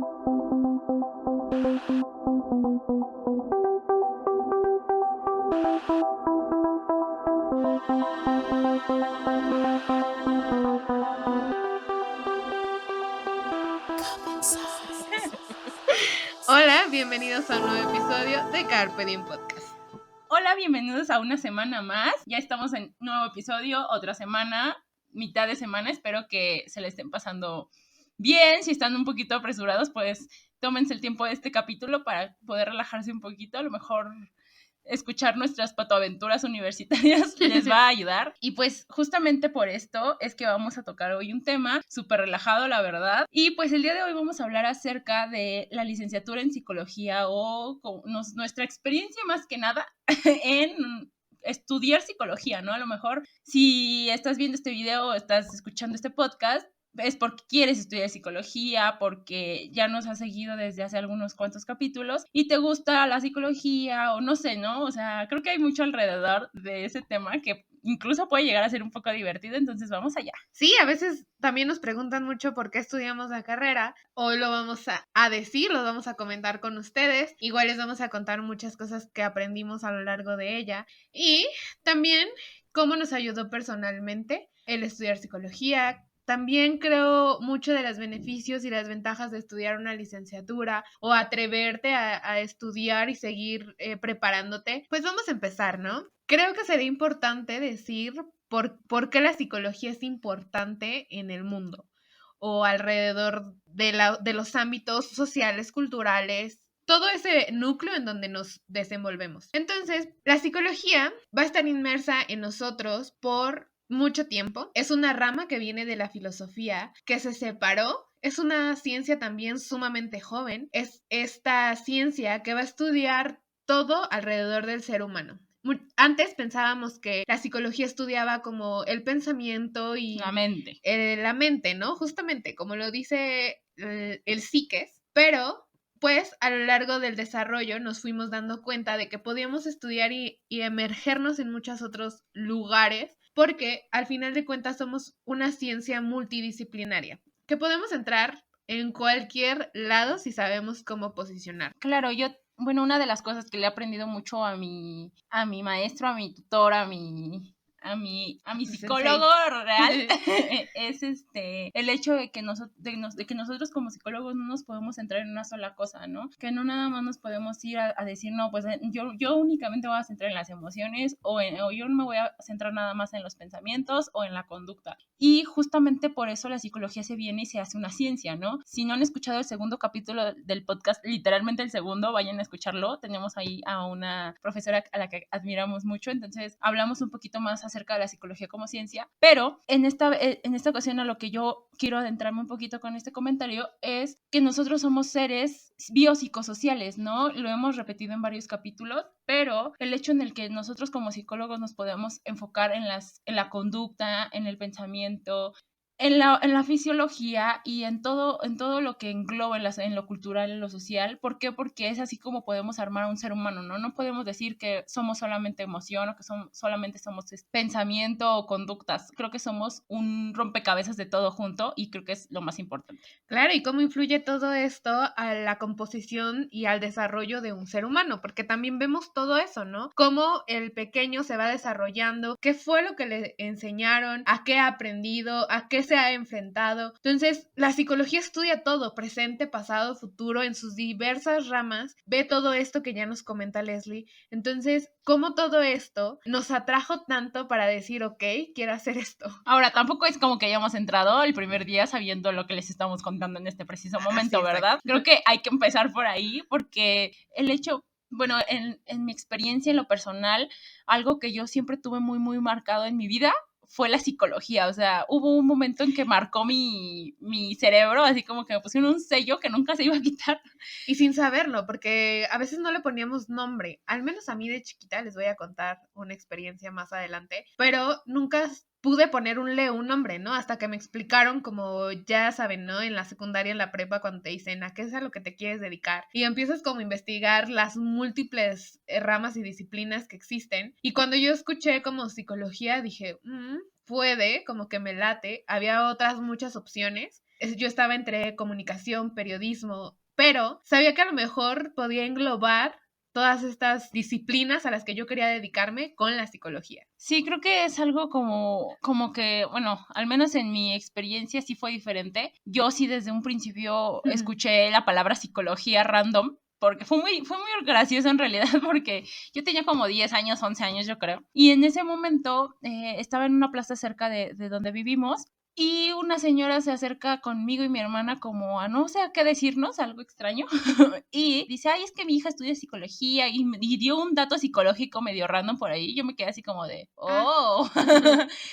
Hola, bienvenidos a un nuevo episodio de Carpe Diem Podcast. Hola, bienvenidos a una semana más. Ya estamos en un nuevo episodio, otra semana, mitad de semana. Espero que se le estén pasando bien. Si están un poquito apresurados, pues tómense el tiempo de este capítulo para poder relajarse un poquito. A lo mejor escuchar nuestras patoaventuras universitarias les va a ayudar. Y pues justamente por esto es que vamos a tocar hoy un tema súper relajado, la verdad. Y pues el día de hoy vamos a hablar acerca de la licenciatura en psicología o nuestra experiencia más que nada en estudiar psicología, ¿no? A lo mejor si estás viendo este video o estás escuchando este podcast, es porque quieres estudiar psicología, porque ya nos has seguido desde hace algunos cuantos capítulos y te gusta la psicología o no sé, ¿no? O sea, creo que hay mucho alrededor de ese tema que incluso puede llegar a ser un poco divertido, entonces vamos allá. Sí, a veces también nos preguntan mucho por qué estudiamos la carrera. Hoy lo vamos a decir, lo vamos a comentar con ustedes. Igual les vamos a contar muchas cosas que aprendimos a lo largo de ella. Y también cómo nos ayudó personalmente el estudiar psicología. También creo mucho de los beneficios y las ventajas de estudiar una licenciatura o atreverte a estudiar y seguir preparándote. Pues vamos a empezar, ¿no? Creo que sería importante decir por qué la psicología es importante en el mundo o alrededor de los ámbitos sociales, culturales, todo ese núcleo en donde nos desenvolvemos. Entonces, la psicología va a estar inmersa en nosotros por mucho tiempo. Es una rama que viene de la filosofía, que se separó. Es una ciencia también sumamente joven. Es esta ciencia que va a estudiar todo alrededor del ser humano. Antes pensábamos que la psicología estudiaba como el pensamiento y la mente, ¿no? Justamente como lo dice el psiques, pero pues a lo largo del desarrollo nos fuimos dando cuenta de que podíamos estudiar y emergernos en muchos otros lugares porque al final de cuentas somos una ciencia multidisciplinaria que podemos entrar en cualquier lado si sabemos cómo posicionar. Claro, bueno, una de las cosas que le he aprendido mucho a mi maestro, a mi tutor, a mi psicólogo real es el hecho de que nosotros como psicólogos no nos podemos centrar en una sola cosa, ¿no? Que no nada más nos podemos ir a decir, no, pues yo únicamente voy a centrar en las emociones o yo no me voy a centrar nada más en los pensamientos o en la conducta. Y justamente por eso la psicología se viene y se hace una ciencia, ¿no? Si no han escuchado el segundo capítulo del podcast, literalmente el segundo, vayan a escucharlo. Tenemos ahí a una profesora a la que admiramos mucho, entonces hablamos un poquito más acerca de la psicología como ciencia, pero en esta ocasión a lo que yo quiero adentrarme un poquito con este comentario es que nosotros somos seres biopsicosociales, ¿no? Lo hemos repetido en varios capítulos, pero el hecho en el que nosotros como psicólogos nos podemos enfocar en la conducta, en el pensamiento, en la fisiología y en todo lo que engloba en lo cultural, en lo social. ¿Por qué? Porque es así como podemos armar a un ser humano, ¿no? No podemos decir que somos solamente emoción o que solamente somos pensamiento o conductas. Creo que somos un rompecabezas de todo junto y creo que es lo más importante. Claro, y cómo influye todo esto a la composición y al desarrollo de un ser humano, porque también vemos todo eso, ¿no? Cómo el pequeño se va desarrollando, qué fue lo que le enseñaron, a qué ha aprendido, a qué se ha enfrentado. Entonces, la psicología estudia todo, presente, pasado, futuro, en sus diversas ramas, ve todo esto que ya nos comenta Leslie. Entonces, cómo todo esto nos atrajo tanto para decir, ok, quiero hacer esto. Ahora, tampoco es como que hayamos entrado el primer día sabiendo lo que les estamos contando en este preciso momento, ¿verdad? Creo que hay que empezar por ahí porque el hecho, bueno, en mi experiencia, en lo personal, algo que yo siempre tuve muy, muy marcado en mi vida fue la psicología. O sea, hubo un momento en que marcó mi cerebro, así como que me pusieron un sello que nunca se iba a quitar. Y sin saberlo, porque a veces no le poníamos nombre. Al menos a mí de chiquita, les voy a contar una experiencia más adelante, pero nunca pude ponerle un nombre, ¿no? Hasta que me explicaron, como ya saben, ¿no? En la secundaria, en la prepa, cuando te dicen a qué es a lo que te quieres dedicar. Y empiezas como a investigar las múltiples ramas y disciplinas que existen. Y cuando yo escuché como psicología, dije, puede, como que me late. Había otras muchas opciones. yo estaba entre comunicación, periodismo, pero sabía que a lo mejor podía englobar todas estas disciplinas a las que yo quería dedicarme con la psicología. Sí, creo que es algo como que, bueno, al menos en mi experiencia sí fue diferente. Yo sí desde un principio escuché la palabra psicología random, porque fue muy gracioso en realidad, porque yo tenía como 10 años, 11 años yo creo, y en ese momento estaba en una plaza cerca de donde vivimos, y una señora se acerca conmigo y mi hermana como a no sé a qué decirnos, algo extraño, y dice, ay, es que mi hija estudia psicología, y dio un dato psicológico medio random por ahí, y yo me quedé así como de, oh,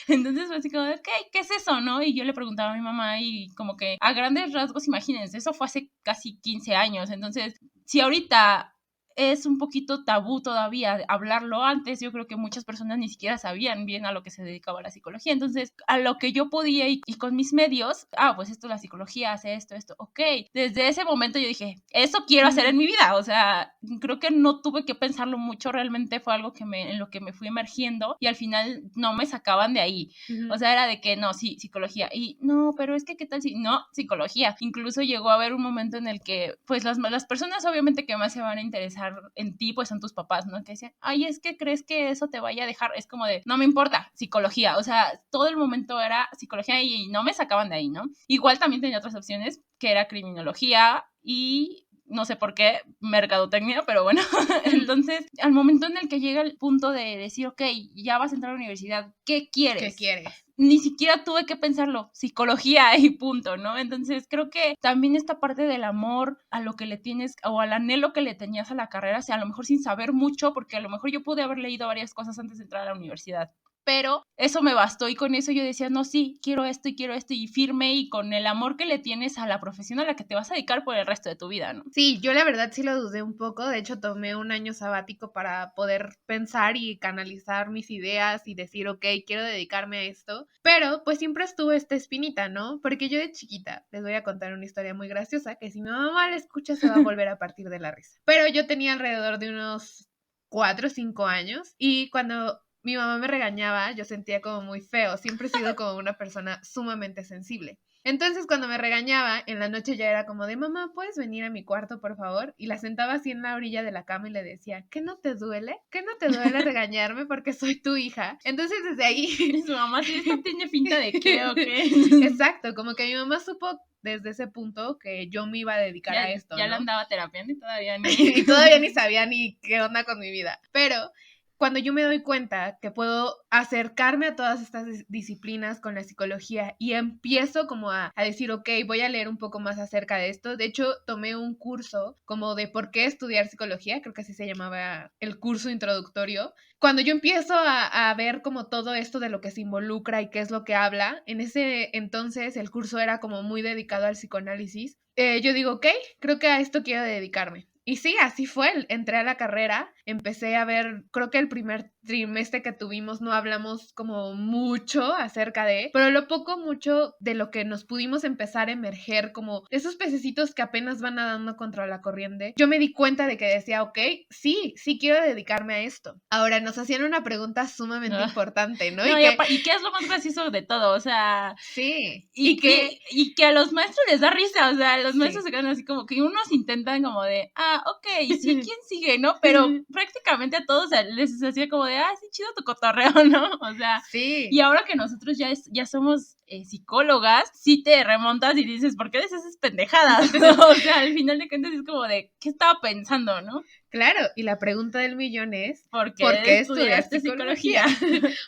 entonces fue así como de, ok, ¿qué es eso, no? Y yo le preguntaba a mi mamá y como que a grandes rasgos, imagínense, eso fue hace casi 15 años, entonces, si ahorita es un poquito tabú todavía hablarlo antes, yo creo que muchas personas ni siquiera sabían bien a lo que se dedicaba la psicología, entonces a lo que yo podía y con mis medios, pues esto la psicología hace esto, ok, desde ese momento yo dije, eso quiero hacer en mi vida, o sea, creo que no tuve que pensarlo mucho, realmente fue algo en lo que me fui emergiendo y al final no me sacaban de ahí, o sea, era de que no, sí, psicología, y no, pero es que qué tal si, no, psicología, incluso llegó a haber un momento en el que pues las personas obviamente que más se van a interesar en ti, pues son tus papás, ¿no? Que dicen, ay, es que crees que eso te vaya a dejar, es como de, no me importa, psicología, o sea, todo el momento era psicología y no me sacaban de ahí, ¿no? Igual también tenía otras opciones, que era criminología y no sé por qué, mercadotecnia, pero bueno, entonces, al momento en el que llega el punto de decir, ok, ya vas a entrar a la universidad, ¿qué quieres? ¿Qué quieres? Ni siquiera tuve que pensarlo, psicología y punto, ¿no? Entonces creo que también esta parte del amor a lo que le tienes o al anhelo que le tenías a la carrera, o sea, a lo mejor sin saber mucho, porque a lo mejor yo pude haber leído varias cosas antes de entrar a la universidad, pero eso me bastó y con eso yo decía, no, sí, quiero esto y firme y con el amor que le tienes a la profesión a la que te vas a dedicar por el resto de tu vida, ¿no? Sí, yo la verdad sí lo dudé un poco, de hecho tomé un año sabático para poder pensar y canalizar mis ideas y decir, ok, quiero dedicarme a esto, pero pues siempre estuvo esta espinita, ¿no? Porque yo de chiquita, les voy a contar una historia muy graciosa, que si mi mamá la escucha se va a volver a partir de la risa, pero yo tenía alrededor de unos 4 o 5 años y cuando mi mamá me regañaba, yo sentía como muy feo, siempre he sido como una persona sumamente sensible. Entonces, cuando me regañaba, en la noche ya era como de, mamá, ¿puedes venir a mi cuarto, por favor? Y la sentaba así en la orilla de la cama y le decía, ¿qué no te duele? ¿Qué no te duele regañarme porque soy tu hija? Entonces, desde ahí... Su mamá sí, esto tiene pinta de qué o qué. Exacto, como que mi mamá supo desde ese punto que yo me iba a dedicar a esto, ya ¿no? la andaba terapiando y todavía ni... y todavía ni sabía ni qué onda con mi vida. Pero cuando yo me doy cuenta que puedo acercarme a todas estas disciplinas con la psicología y empiezo como a decir, ok, voy a leer un poco más acerca de esto. De hecho, tomé un curso como de por qué estudiar psicología, creo que así se llamaba el curso introductorio. Cuando yo empiezo a ver como todo esto de lo que se involucra y qué es lo que habla, en ese entonces el curso era como muy dedicado al psicoanálisis. Yo digo, ok, creo que a esto quiero dedicarme. Y sí, así fue, entré a la carrera, empecé a ver, creo que el primer trimestre que tuvimos no hablamos como mucho acerca de, pero lo poco mucho de lo que nos pudimos empezar a emerger, como esos pececitos que apenas van nadando contra la corriente, yo me di cuenta de que decía, ok, sí quiero dedicarme a esto. Ahora, nos hacían una pregunta sumamente importante, ¿no? No, y qué es lo más gracioso de todo, o sea... Sí. Y que a los maestros les da risa, o sea, los maestros se quedan así como que unos intentan como de, ok, sí, ¿quién sigue, no? Pero prácticamente a todos les hacía como de, sí, chido tu cotorreo, ¿no? O sea, sí. Y ahora que nosotros ya somos psicólogas, sí te remontas y dices, ¿por qué dices esas pendejadas? O sea, al final de cuentas es como de, ¿qué estaba pensando, no? Claro, y la pregunta del millón es, ¿por qué estudiaste psicología?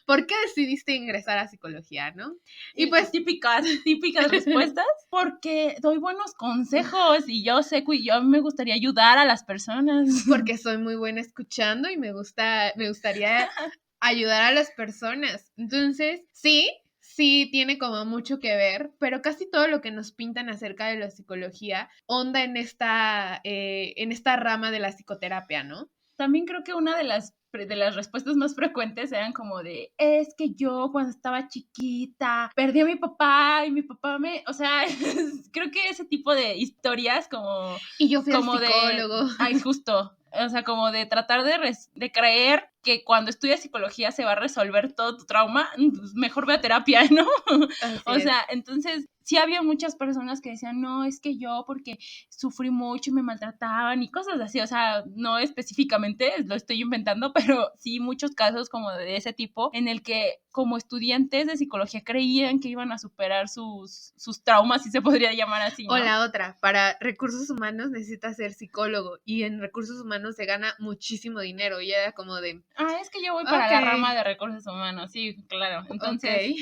¿Por qué decidiste ingresar a psicología, no? Y pues típicas respuestas, porque doy buenos consejos y yo sé que yo me gustaría ayudar a las personas. Porque soy muy buena escuchando y me gustaría ayudar a las personas. Entonces, sí tiene como mucho que ver, pero casi todo lo que nos pintan acerca de la psicología onda en esta rama de la psicoterapia, ¿no? También creo que una de las respuestas más frecuentes eran como de, es que yo cuando estaba chiquita perdí a mi papá y mi papá o sea, creo que ese tipo de historias como... Y yo fui como al psicólogo. Ay, justo, o sea, como de tratar de creer que cuando estudias psicología se va a resolver todo tu trauma, pues mejor ve a terapia, ¿no? O sea, entonces sí había muchas personas que decían, no, es que yo porque sufrí mucho y me maltrataban y cosas así, o sea, no específicamente, lo estoy inventando, pero sí muchos casos como de ese tipo, en el que como estudiantes de psicología creían que iban a superar sus traumas, si se podría llamar así, ¿no? O la otra, para recursos humanos necesitas ser psicólogo y en recursos humanos se gana muchísimo dinero y era como de... es que yo voy para la rama de recursos humanos, sí, claro. Entonces,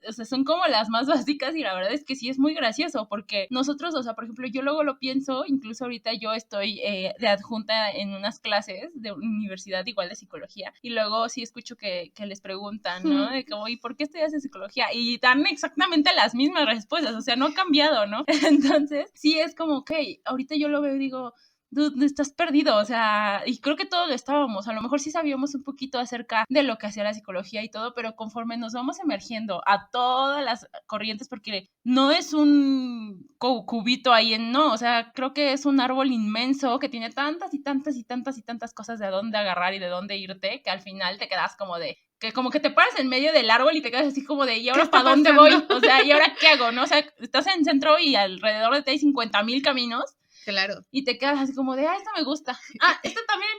o sea, son como las más básicas y la verdad es que sí es muy gracioso porque nosotros, o sea, por ejemplo, yo luego lo pienso, incluso ahorita yo estoy de adjunta en unas clases de universidad igual de psicología y luego sí escucho que les preguntan, ¿no? De como, ¿y por qué estudias en psicología? Y dan exactamente las mismas respuestas, o sea, no ha cambiado, ¿no? Entonces, sí es como, ok, ahorita yo lo veo y digo, dude, estás perdido, o sea, y creo que todos lo estábamos, a lo mejor sí sabíamos un poquito acerca de lo que hacía la psicología y todo, pero conforme nos vamos emergiendo a todas las corrientes, porque no es un cubito ahí no, o sea, creo que es un árbol inmenso que tiene tantas y tantas y tantas y tantas cosas de dónde agarrar y de dónde irte, que al final te quedas como de, que como que te paras en medio del árbol y te quedas así como de, ¿y ahora para dónde voy? O sea, ¿y ahora qué hago? ¿No? O sea, estás en el centro y alrededor de ti hay 50,000 caminos. Claro. Y te quedas así como de, esta me gusta. Esta también.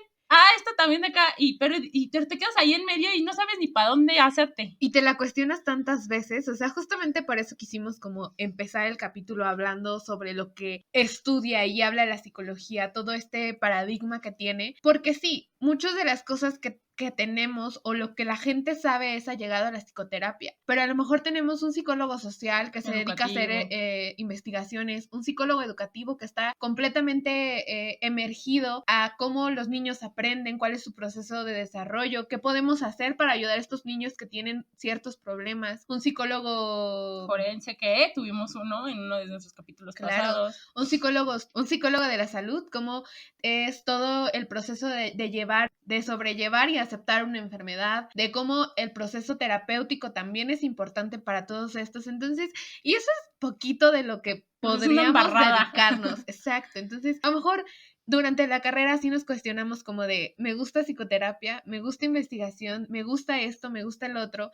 Esta también de acá. Y te quedas ahí en medio y no sabes ni para dónde hacerte. Y te la cuestionas tantas veces, o sea, justamente por eso quisimos como empezar el capítulo hablando sobre lo que estudia y habla la psicología, todo este paradigma que tiene, porque sí, muchas de las cosas que tenemos o lo que la gente sabe es allegado a la psicoterapia, pero a lo mejor tenemos un psicólogo social que se dedica a hacer investigaciones, un psicólogo educativo que está completamente emergido a cómo los niños aprenden, cuál es su proceso de desarrollo, qué podemos hacer para ayudar a estos niños que tienen ciertos problemas, un psicólogo forense que tuvimos uno en uno de nuestros capítulos pasados, un psicólogo de la salud, cómo es todo el proceso de sobrellevar y aceptar una enfermedad, de cómo el proceso terapéutico también es importante para todos estos. Entonces, y eso es poquito de lo que podríamos dedicarnos. Exacto. Entonces, a lo mejor durante la carrera sí nos cuestionamos como de, me gusta psicoterapia, me gusta investigación, me gusta esto, me gusta el otro.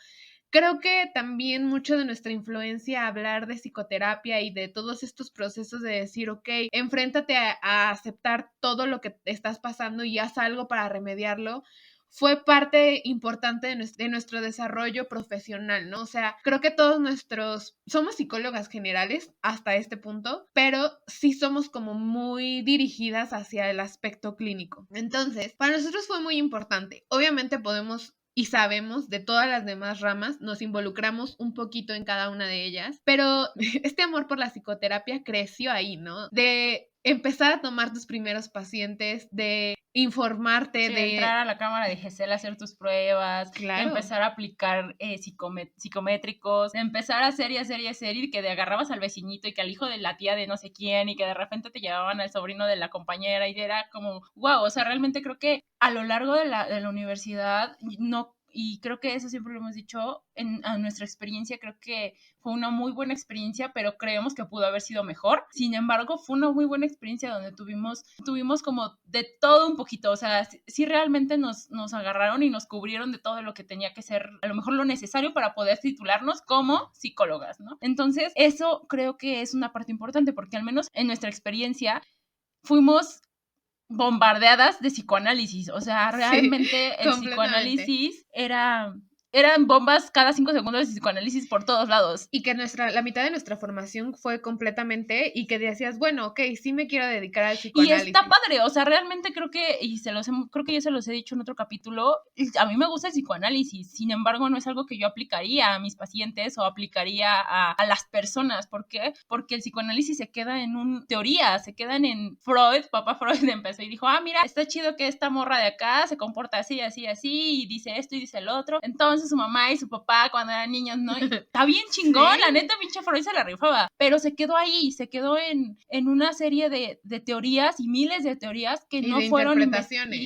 Creo que también mucho de nuestra influencia a hablar de psicoterapia y de todos estos procesos de decir, ok, enfréntate a aceptar todo lo que estás pasando y haz algo para remediarlo, fue parte importante de nuestro desarrollo profesional, ¿no? O sea, creo que somos psicólogas generales hasta este punto, pero sí somos como muy dirigidas hacia el aspecto clínico. Entonces, para nosotros fue muy importante. Obviamente podemos y sabemos de todas las demás ramas, nos involucramos un poquito en cada una de ellas, pero este amor por la psicoterapia creció ahí, ¿no? De empezar a tomar tus primeros pacientes, de informarte, sí, de entrar a la cámara de GESEL a hacer tus pruebas, claro, de empezar a aplicar psicométricos, de empezar a hacer y que te agarrabas al vecinito y que al hijo de la tía de no sé quién y que de repente te llevaban al sobrino de la compañera y era como, wow, o sea, realmente creo que a lo largo de la universidad no. Y creo que eso siempre lo hemos dicho, a nuestra experiencia creo que fue una muy buena experiencia, pero creemos que pudo haber sido mejor. Sin embargo, fue una muy buena experiencia donde tuvimos como de todo un poquito, o sea, sí realmente nos agarraron y nos cubrieron de todo lo que tenía que ser, a lo mejor lo necesario para poder titularnos como psicólogas, ¿no? Entonces, eso creo que es una parte importante, porque al menos en nuestra experiencia fuimos bombardeadas de psicoanálisis, o sea, realmente sí, el psicoanálisis eran bombas cada 5 segundos de psicoanálisis por todos lados. Y que la mitad de nuestra formación fue completamente, y que decías, bueno, ok, sí me quiero dedicar al psicoanálisis. Y está padre, o sea, realmente creo que yo se los he dicho en otro capítulo, a mí me gusta el psicoanálisis, sin embargo, no es algo que yo aplicaría a mis pacientes o aplicaría a las personas. ¿Por qué? Porque el psicoanálisis se queda en teoría, se quedan en Freud. Papá Freud empezó y dijo, mira, está chido que esta morra de acá se comporta así, así, así, y dice esto y dice el otro. Entonces su mamá y su papá cuando eran niños, ¿no? Y está bien chingón, ¿sí? La neta, pinche Freud se la rifaba, pero se quedó ahí, se quedó en una serie de teorías y miles de teorías que no fueron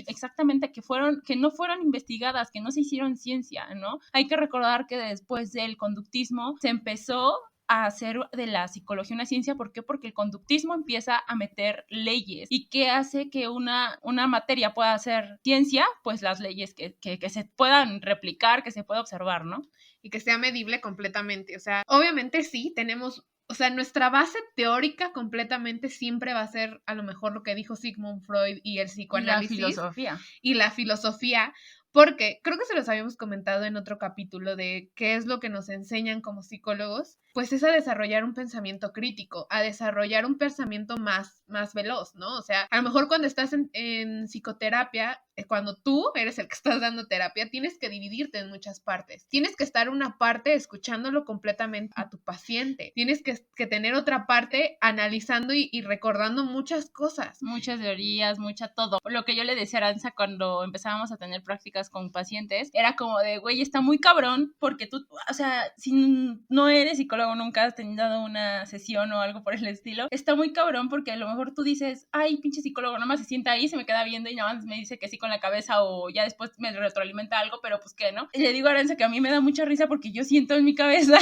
exactamente, que no fueron investigadas, que no se hicieron ciencia, ¿no? Hay que recordar que después del conductismo se empezó a hacer de la psicología una ciencia. ¿Por qué? Porque el conductismo empieza a meter leyes. ¿Y qué hace que una materia pueda ser ciencia? Pues las leyes que se puedan replicar, que se pueda observar, ¿no? Y que sea medible completamente. O sea, obviamente sí, tenemos, o sea, nuestra base teórica completamente siempre va a ser a lo mejor lo que dijo Sigmund Freud y el psicoanálisis. Y la filosofía. Y la filosofía, porque creo que se los habíamos comentado en otro capítulo de qué es lo que nos enseñan como psicólogos, pues es a desarrollar un pensamiento crítico, a desarrollar un pensamiento más veloz, ¿no? O sea, a lo mejor cuando estás en psicoterapia, cuando tú eres el que estás dando terapia, tienes que dividirte en muchas partes. Tienes que estar una parte escuchándolo completamente a tu paciente. Tienes que tener otra parte analizando y recordando muchas cosas. Muchas teorías, todo. Lo que yo le decía a Aranza cuando empezábamos a tener prácticas con pacientes, era como de, güey, está muy cabrón, porque tú, o sea, si no eres psicólogo, nunca has tenido una sesión o algo por el estilo, está muy cabrón porque a lo mejor tú dices, ay, pinche psicólogo, nada más se sienta ahí, se me queda viendo y nada más me dice que sí con la cabeza o ya después me retroalimenta algo, pero pues qué, ¿no? Y le digo a Aranza que a mí me da mucha risa porque yo siento en mi cabeza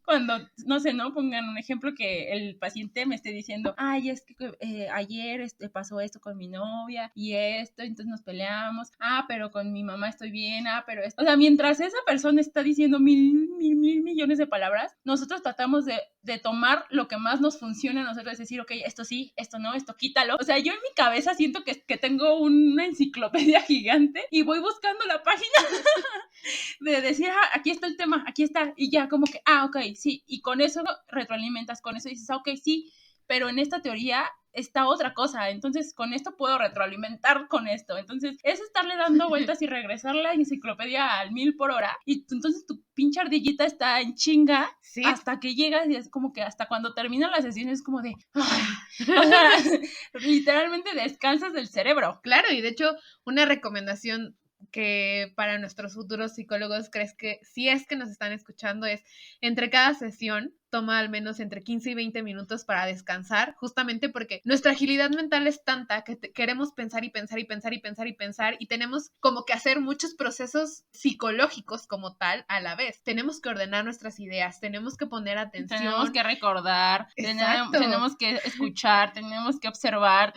cuando, no sé, ¿no? Pongan un ejemplo que el paciente me esté diciendo, ay, es que ayer pasó esto con mi novia y esto, entonces nos peleamos, pero con mi mamá estoy bien, pero esto. O sea, mientras esa persona está diciendo mil millones de palabras, nosotros tratamos de tomar lo que más nos funciona a nosotros, es decir, ok, esto sí, esto no, esto quítalo. O sea, yo en mi cabeza siento que tengo una enciclopedia gigante y voy buscando la página de decir, aquí está el tema, aquí está, y ya como que, ok, sí, y con eso retroalimentas, con eso dices, ok, sí, pero en esta teoría está otra cosa, entonces con esto puedo retroalimentar con esto, entonces es estarle dando vueltas y regresar la enciclopedia al 1000 por hora, y entonces tu pinche ardillita está en chinga, ¿sí? Hasta que llegas y es como que hasta cuando terminan las sesiones es como de, o sea, literalmente descansas del cerebro. Claro, y de hecho una recomendación que para nuestros futuros psicólogos crees que si es que nos están escuchando es entre cada sesión toma al menos entre 15 y 20 minutos para descansar, justamente porque nuestra agilidad mental es tanta que queremos pensar y pensar y pensar y pensar y pensar y tenemos como que hacer muchos procesos psicológicos como tal a la vez. Tenemos que ordenar nuestras ideas, tenemos que poner atención. Tenemos que recordar, tenemos que escuchar, tenemos que observar.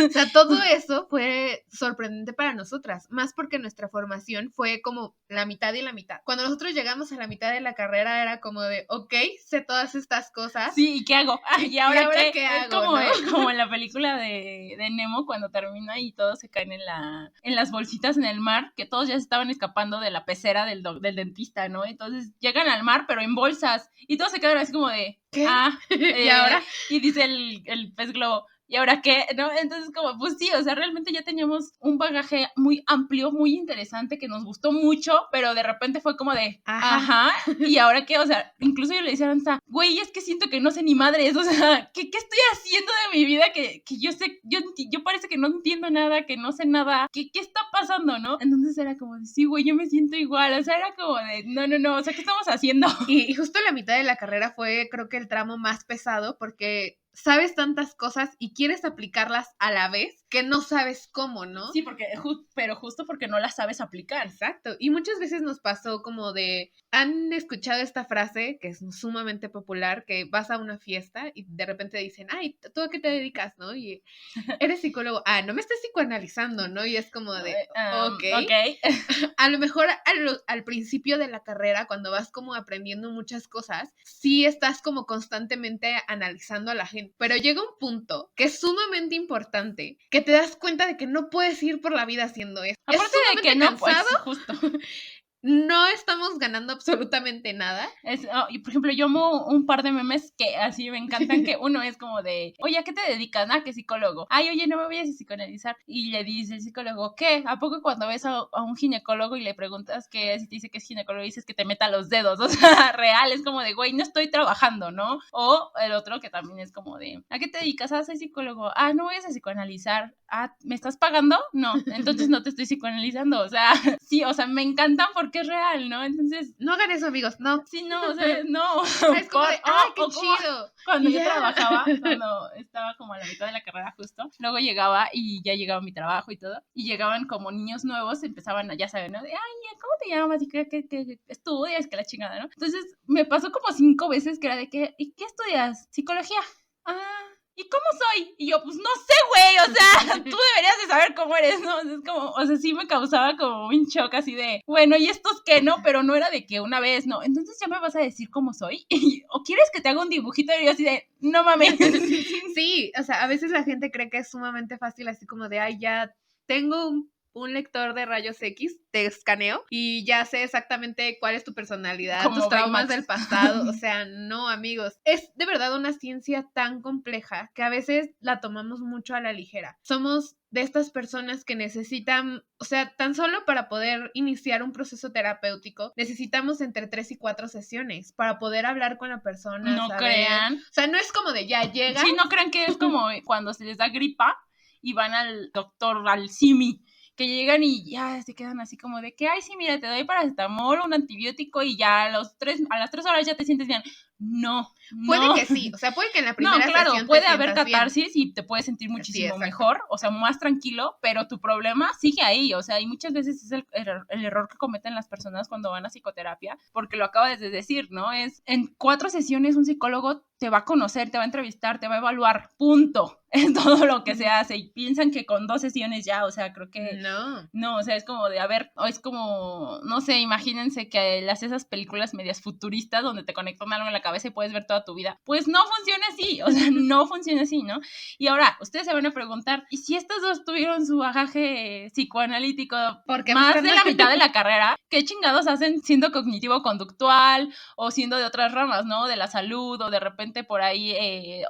O sea, todo eso fue sorprendente para nosotras, más porque nuestra formación fue como la mitad y la mitad. Cuando nosotros llegamos a la mitad de la carrera era como de, ok, sé todas estas cosas. Sí, ¿y qué hago? ¿Y ahora qué hago? Como, ¿no? Como en la película de Nemo cuando termina y todos se caen en las bolsitas en el mar, que todos ya se estaban escapando de la pecera del dentista, ¿no? Entonces llegan al mar, pero en bolsas, y todos se quedan así como de, ¿qué? ¿Y ahora? Y dice el pez globo, ¿y ahora qué? ¿No? Entonces como, pues sí, o sea, realmente ya teníamos un bagaje muy amplio, muy interesante, que nos gustó mucho, pero de repente fue como de, ajá, ¿y ahora qué? O sea, incluso yo le decía a Aranza, güey, es que siento que no sé ni madres, o sea, ¿qué estoy haciendo de mi vida? Que yo sé, yo parece que no entiendo nada, que no sé nada, ¿qué está pasando, no? Entonces era como de, sí, güey, yo me siento igual, o sea, era como de, no, o sea, ¿qué estamos haciendo? Y justo la mitad de la carrera fue, creo que el tramo más pesado, porque sabes tantas cosas y quieres aplicarlas a la vez que no sabes cómo, ¿no? Sí, pero justo porque no las sabes aplicar. Exacto. Y muchas veces nos pasó como de, ¿han escuchado esta frase que es sumamente popular, que vas a una fiesta y de repente dicen, ay, ¿tú a qué te dedicas, no? Y eres psicólogo. No me estás psicoanalizando, ¿no? Y es como de, ok. A lo mejor al principio de la carrera, cuando vas como aprendiendo muchas cosas, sí estás como constantemente analizando a la gente, pero llega un punto que es sumamente importante, que te das cuenta de que no puedes ir por la vida haciendo eso. Aparte de que no, pues, justo. No estamos ganando absolutamente nada. Y por ejemplo, yo amo un par de memes que así me encantan, que uno es como de, oye, ¿a qué te dedicas? ¿Que psicólogo? Ay, oye, no me voy a psicoanalizar. Y le dice el psicólogo, ¿qué? ¿A poco cuando ves a un ginecólogo y le preguntas qué es y te dice que es ginecólogo y dices que te meta los dedos? O sea, real, es como de, güey, no estoy trabajando, ¿no? O el otro que también es como de, ¿a qué te dedicas? Soy psicólogo. No voy a psicoanalizar. ¿Me estás pagando? No, entonces no te estoy psicoanalizando. O sea, sí, o sea, me encantan porque que es real, ¿no? Entonces... No hagan eso, amigos, no. Sí, no, o sea, no. Es como de, ¡ay, qué chido! Cuando yo trabajaba, cuando estaba como a la mitad de la carrera justo, luego llegaba y ya llegaba mi trabajo y todo, y llegaban como niños nuevos, empezaban, ya saben, ¿no? De, ay, ¿cómo te llamas? Y que estudias, que la chingada, ¿no? Entonces, me pasó como 5 veces que era de que, ¿y qué estudias? Psicología. Ah, ¿y cómo soy? Y yo, pues no sé, güey, o sea, tú deberías de saber cómo eres, ¿no? Es como, o sea, sí me causaba como un shock así de, bueno, ¿y estos qué, no? Pero no era de que una vez, no. Entonces ya me vas a decir cómo soy. ¿O quieres que te haga un dibujito? Y yo así de, no mames. Sí, o sea, a veces la gente cree que es sumamente fácil, así como de, ay, ya tengo un lector de rayos X, te escaneo y ya sé exactamente cuál es tu personalidad, como tus traumas del pasado. O sea, no, amigos. Es de verdad una ciencia tan compleja que a veces la tomamos mucho a la ligera. Somos de estas personas que necesitan, o sea, tan solo para poder iniciar un proceso terapéutico, necesitamos entre 3 y 4 sesiones para poder hablar con la persona. No saber. crean. O sea, no es como de ya llega. Sí, no crean que es como cuando se les da gripa y van al doctor, al simi, que llegan y ya se quedan así como de que, ay, sí, mira, te doy paracetamol, un antibiótico y ya a las 3 horas ya te sientes bien. No. Puede que sí, o sea, puede que en la primera sesión sesión puede haber catarsis bien. Y te puedes sentir muchísimo sí, mejor, o sea, más tranquilo, pero tu problema sigue ahí, o sea, y muchas veces es el error que cometen las personas cuando van a psicoterapia, porque lo acabas de decir, ¿no? Es en 4 sesiones un psicólogo te va a conocer, te va a entrevistar, te va a evaluar, punto. Es todo lo que se hace y piensan que con 2 sesiones ya, o sea, creo que no, o sea, es como de, a ver, o es como, no sé, imagínense que las esas películas medias futuristas donde te conectan algo en la cabeza y puedes ver toda tu vida, pues no funciona así, o sea, no funciona así, ¿no? Y ahora, ustedes se van a preguntar, ¿y si estas dos tuvieron su bagaje psicoanalítico más de la mitad de la carrera? ¿Qué chingados hacen siendo cognitivo-conductual o siendo de otras ramas, ¿no? De la salud o de repente por ahí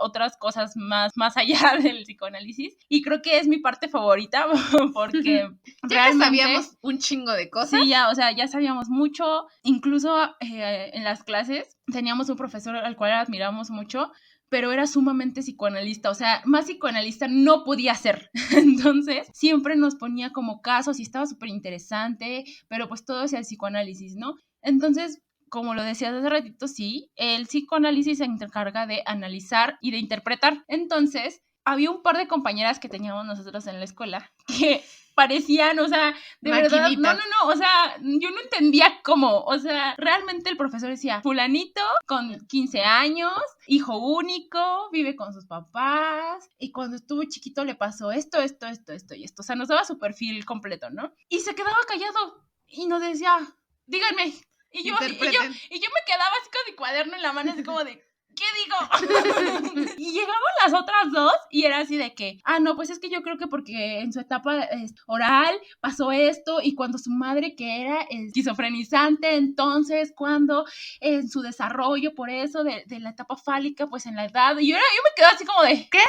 otras cosas más allá del psicoanálisis? Y creo que es mi parte favorita porque realmente sabíamos un chingo de cosas. Sí, ya, o sea, ya sabíamos mucho, incluso en las clases teníamos un profesor al cual admiramos mucho, pero era sumamente psicoanalista, o sea, más psicoanalista no podía ser. Entonces, siempre nos ponía como casos y estaba súper interesante, pero pues todo hacia el psicoanálisis, ¿no? Entonces, como lo decías hace ratito, sí, el psicoanálisis se encarga de analizar y de interpretar. Entonces, había un par de compañeras que teníamos nosotros en la escuela que parecían, o sea, de verdad, no, o sea, yo no entendía cómo, o sea, realmente el profesor decía, fulanito con 15 años, hijo único, vive con sus papás, y cuando estuvo chiquito le pasó esto y esto, o sea, nos daba su perfil completo, ¿no? Y se quedaba callado, y nos decía, díganme, y yo me quedaba así con mi cuaderno en la mano, así como de, ¿qué digo? Y llegaban las otras dos y era así de que, no, pues es que yo creo que porque en su etapa oral pasó esto y cuando su madre que era esquizofrenizante, entonces cuando en su desarrollo por eso de la etapa fálica, pues en la edad, y yo me quedé así como de, ¿qué?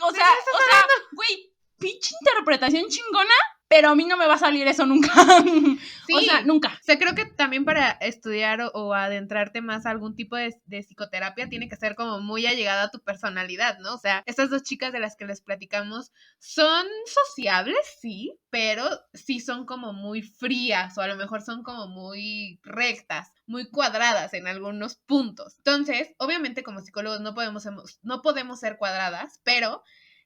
O sea, güey, pinche interpretación chingona, pero a mí no me va a salir eso nunca. Sí, o sea, nunca. O sea, creo que también para estudiar o adentrarte más a algún tipo de psicoterapia tiene que ser como muy allegada a tu personalidad, ¿no? O sea, estas dos chicas de las que les platicamos son sociables, sí, pero sí son como muy frías o a lo mejor son como muy rectas, muy cuadradas en algunos puntos. Entonces, obviamente como psicólogos no podemos ser cuadradas, pero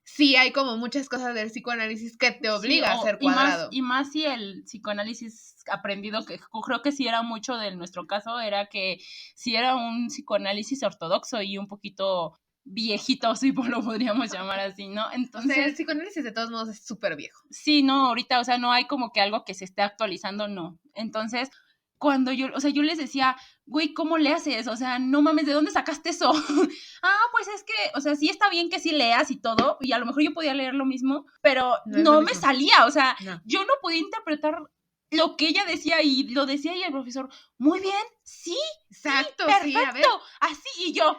sí hay como muchas cosas del psicoanálisis que te obliga a ser cuadrado. Y más si el psicoanálisis aprendido, que creo que sí era mucho de nuestro caso, era que sí era un psicoanálisis ortodoxo y un poquito viejito, si lo podríamos llamar así, ¿no? Entonces, o sea, el psicoanálisis de todos modos es súper viejo. Sí, no, ahorita, o sea, no hay como que algo que se esté actualizando, no. Entonces, cuando yo les decía, güey, ¿cómo le haces? O sea, no mames, ¿de dónde sacaste eso? Pues es que, o sea, sí está bien que sí leas y todo, y a lo mejor yo podía leer lo mismo, pero no me salía, o sea, yo no podía interpretar lo que ella decía y lo decía y el profesor, muy bien, sí, exacto, sí, perfecto, a ver. Así, y yo,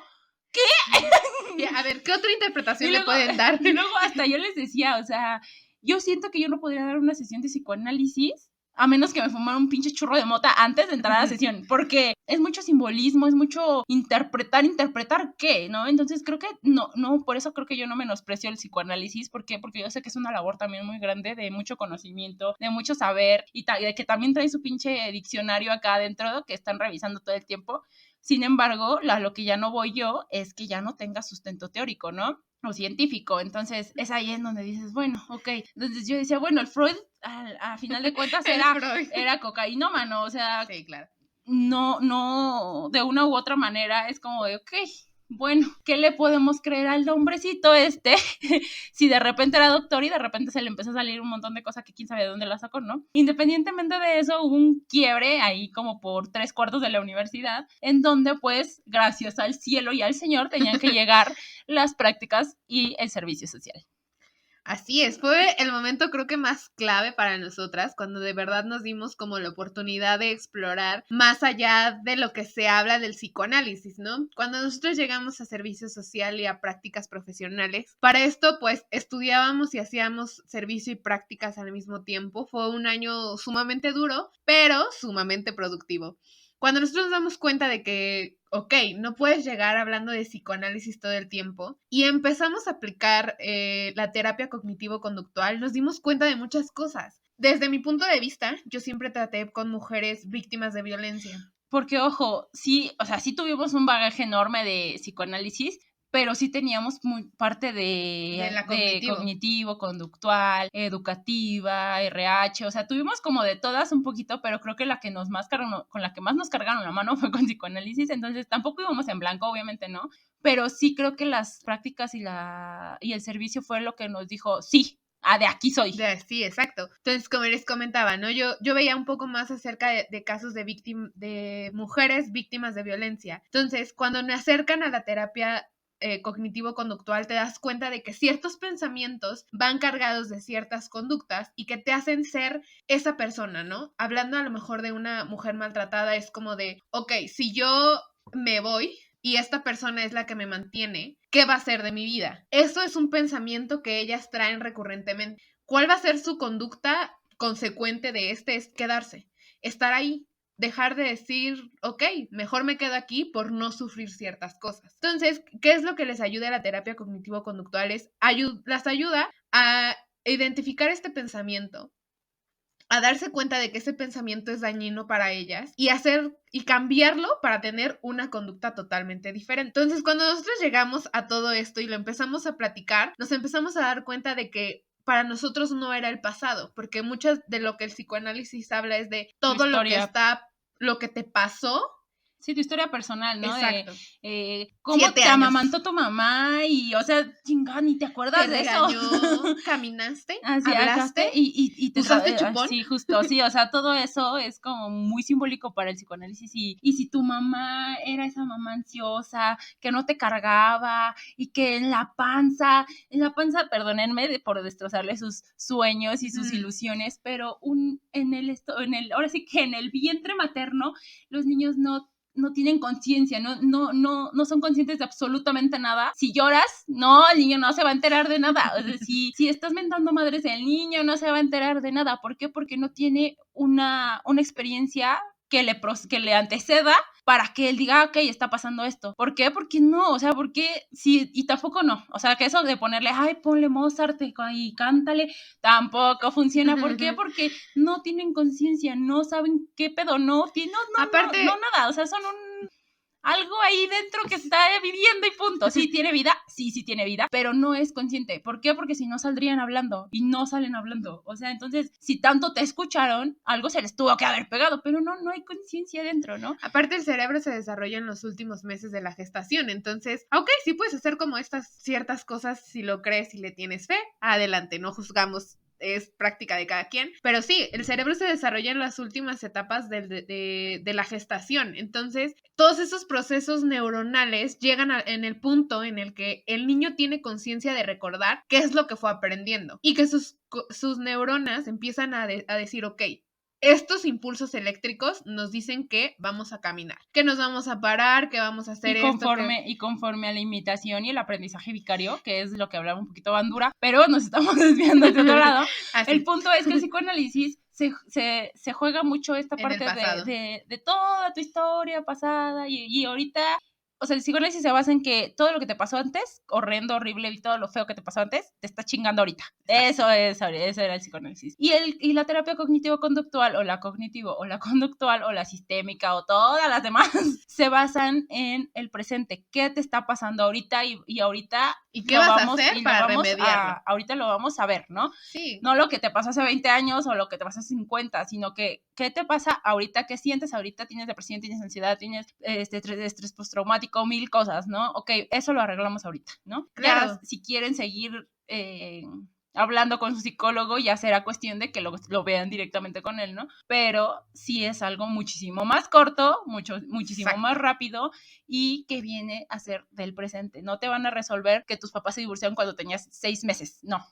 ¿qué? A ver, ¿qué otra interpretación le pueden dar? Y luego hasta yo les decía, o sea, yo siento que yo no podría dar una sesión de psicoanálisis a menos que me fumara un pinche churro de mota antes de entrar a la sesión, porque es mucho simbolismo, es mucho interpretar qué, ¿no? Entonces creo que no, por eso creo que yo no menosprecio el psicoanálisis. ¿Por qué? Porque yo sé que es una labor también muy grande, de mucho conocimiento, de mucho saber, y de que también trae su pinche diccionario acá adentro que están revisando todo el tiempo. Sin embargo, lo que ya no voy yo es que ya no tenga sustento teórico, ¿no? O científico. Entonces es ahí en donde dices, bueno, ok. Entonces yo decía, bueno, el Freud a final de cuentas era cocainómano, o sea, sí, claro. No, de una u otra manera es como de, ok, bueno, ¿qué le podemos creer al hombrecito si de repente era doctor y de repente se le empezó a salir un montón de cosas que quién sabe de dónde la sacó, ¿no? Independientemente de eso, hubo un quiebre ahí como por 3/4 de la universidad, en donde pues, gracias al cielo y al Señor, tenían que llegar las prácticas y el servicio social. Así es, fue el momento creo que más clave para nosotras, cuando de verdad nos dimos como la oportunidad de explorar más allá de lo que se habla del psicoanálisis, ¿no? Cuando nosotros llegamos a servicio social y a prácticas profesionales, para esto pues estudiábamos y hacíamos servicio y prácticas al mismo tiempo. Fue un año sumamente duro, pero sumamente productivo. Cuando nosotros nos damos cuenta de que, ok, no puedes llegar hablando de psicoanálisis todo el tiempo, y empezamos a aplicar la terapia cognitivo-conductual, nos dimos cuenta de muchas cosas. Desde mi punto de vista, yo siempre traté con mujeres víctimas de violencia. Porque, ojo, sí, o sea, sí tuvimos un bagaje enorme de psicoanálisis, pero sí teníamos muy parte de cognitivo, conductual, educativa, RH, o sea, tuvimos como de todas un poquito, pero creo que con la que más nos cargaron la mano fue con psicoanálisis. Entonces tampoco íbamos en blanco, obviamente no, pero sí creo que las prácticas y el servicio fue lo que nos dijo, sí, de aquí soy. Sí, exacto. Entonces, como les comentaba, ¿no? Yo veía un poco más acerca de casos de mujeres víctimas de violencia. Entonces, cuando me acercan a la terapia cognitivo-conductual, te das cuenta de que ciertos pensamientos van cargados de ciertas conductas y que te hacen ser esa persona, ¿no? Hablando a lo mejor de una mujer maltratada, es como de, ok, si yo me voy y esta persona es la que me mantiene, ¿qué va a ser de mi vida? Eso es un pensamiento que ellas traen recurrentemente. ¿Cuál va a ser su conducta consecuente de es quedarse, estar ahí? Dejar de decir, ok, mejor me quedo aquí por no sufrir ciertas cosas. Entonces, ¿qué es lo que les ayuda a la terapia cognitivo-conductual? Las ayuda a identificar este pensamiento, a darse cuenta de que ese pensamiento es dañino para ellas y cambiarlo para tener una conducta totalmente diferente. Entonces, cuando nosotros llegamos a todo esto y lo empezamos a platicar, nos empezamos a dar cuenta de que para nosotros no era el pasado, porque mucho de lo que el psicoanálisis habla es de todo lo que te pasó. Sí, tu historia personal, ¿no? Exacto. Cómo te amamantó tu mamá y, o sea, chingada, ni te acuerdas de eso. Caminaste, así, hablaste y te usaste chupón. Sí, justo, sí, o sea, todo eso es como muy simbólico para el psicoanálisis. Y si tu mamá era esa mamá ansiosa, que no te cargaba y que en la panza, perdónenme por destrozarle sus sueños y sus ilusiones, pero ahora sí que en el vientre materno, los niños no tienen conciencia, no son conscientes de absolutamente nada. Si lloras, no, el niño no se va a enterar de nada. O sea, si estás mentando madres, el niño no se va a enterar de nada. ¿Por qué? Porque no tiene una experiencia que le anteceda para que él diga, ok, está pasando esto. ¿Por qué? Porque no, o sea, porque sí, y tampoco no. O sea, que eso de ponerle, ay, ponle Mozart y cántale, tampoco funciona. ¿Por qué? Porque no tienen conciencia, no saben qué pedo, aparte, no nada, o sea, son algo ahí dentro que está viviendo y punto. Sí tiene vida, sí tiene vida, pero no es consciente. ¿Por qué? Porque si no saldrían hablando y no salen hablando. O sea, entonces, si tanto te escucharon, algo se les tuvo que haber pegado, pero no hay conciencia dentro, ¿no? Aparte, el cerebro se desarrolla en los últimos meses de la gestación, entonces, ok, sí puedes hacer como estas ciertas cosas si lo crees y le tienes fe, adelante, no juzgamos, es práctica de cada quien, pero sí, el cerebro se desarrolla en las últimas etapas de la gestación. Entonces, todos esos procesos neuronales llegan en el punto en el que el niño tiene conciencia de recordar qué es lo que fue aprendiendo y que sus neuronas empiezan a decir, ok, estos impulsos eléctricos nos dicen que vamos a caminar, que nos vamos a parar, que vamos a hacer y conforme a la imitación y el aprendizaje vicario, que es lo que hablaba un poquito Bandura, pero nos estamos desviando de otro lado. El punto es que el psicoanálisis se juega mucho esta parte de toda tu historia pasada y ahorita, o sea, el psicoanálisis se basa en que todo lo que te pasó antes, horrendo, horrible y todo lo feo que te pasó antes, te está chingando ahorita. Eso era el psicoanálisis. Y la terapia cognitivo-conductual o la cognitivo o la conductual o la sistémica o todas las demás se basan en el presente. ¿Qué te está pasando ahorita? Y ahorita ¿y qué vas a hacer para remediarlo? Ahorita lo vamos a ver, ¿no? Sí. No lo que te pasó hace 20 años o lo que te pasó hace 50, sino que ¿qué te pasa ahorita? ¿Qué sientes ahorita? ¿Tienes depresión? ¿Tienes ansiedad? ¿Tienes estrés postraumático? 1000 cosas, ¿no? Ok, eso lo arreglamos ahorita, ¿no? Claro. Ya, si quieren seguir hablando con su psicólogo, ya será cuestión de que lo vean directamente con él, ¿no? Pero sí es algo muchísimo más corto, muchísimo Exacto. más rápido y que viene a ser del presente. No te van a resolver que tus papás se divorciaron cuando tenías 6 meses, no.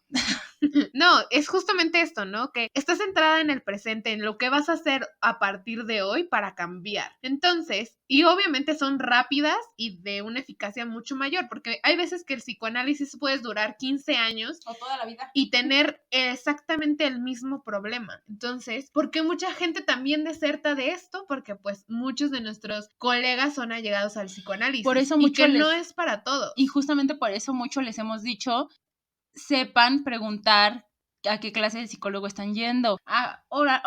No, es justamente esto, ¿no? Que estás centrada en el presente, en lo que vas a hacer a partir de hoy para cambiar. Entonces, y obviamente son rápidas y de una eficacia mucho mayor, porque hay veces que el psicoanálisis puede durar 15 años. O toda la vida. Y tener exactamente el mismo problema. Entonces, ¿por qué mucha gente también deserta de esto? Porque pues muchos de nuestros colegas son allegados al psicoanálisis. Por eso y que no es para todos. Y justamente por eso mucho les hemos dicho, sepan preguntar a qué clase de psicólogo están yendo. Hola,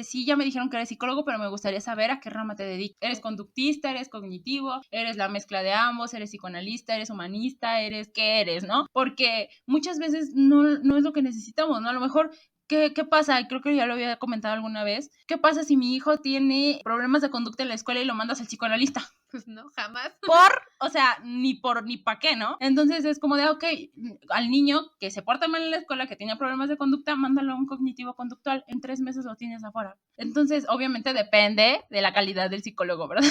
sí, ya me dijeron que eres psicólogo, pero me gustaría saber a qué rama te dedicas. ¿Eres conductista? ¿Eres cognitivo? ¿Eres la mezcla de ambos? ¿Eres psicoanalista? ¿Eres humanista? ¿Qué eres, no? Porque muchas veces no es lo que necesitamos, ¿no? A lo mejor ¿Qué pasa? Creo que ya lo había comentado alguna vez. ¿Qué pasa si mi hijo tiene problemas de conducta en la escuela y lo mandas al psicoanalista? Pues no, jamás. O sea, ni pa' qué, ¿no? Entonces es como de, ok, al niño que se porta mal en la escuela, que tiene problemas de conducta, mándalo a un cognitivo conductual. En 3 meses lo tienes afuera. Entonces, obviamente depende de la calidad del psicólogo, ¿verdad?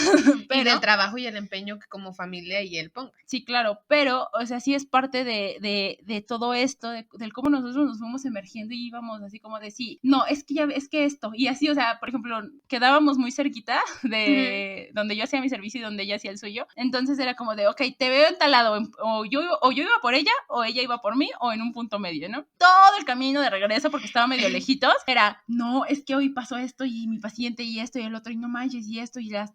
Pero, y del trabajo y el empeño que como familia y él ponga. Sí, claro, pero, o sea, sí es parte de todo esto, del cómo nosotros nos fuimos emergiendo y íbamos así como de, sí, no, es que esto, y así, o sea, por ejemplo, quedábamos muy cerquita de donde yo hacía mi servicio y donde ella hacía el suyo, entonces era como de, ok, te veo en tal lado, o yo iba por ella, o ella iba por mí, o en un punto medio, ¿no? Todo el camino de regreso, porque estaba medio lejitos, era, no, es que hoy pasó esto, y mi paciente, y esto, y el otro, y no manches, y esto, y las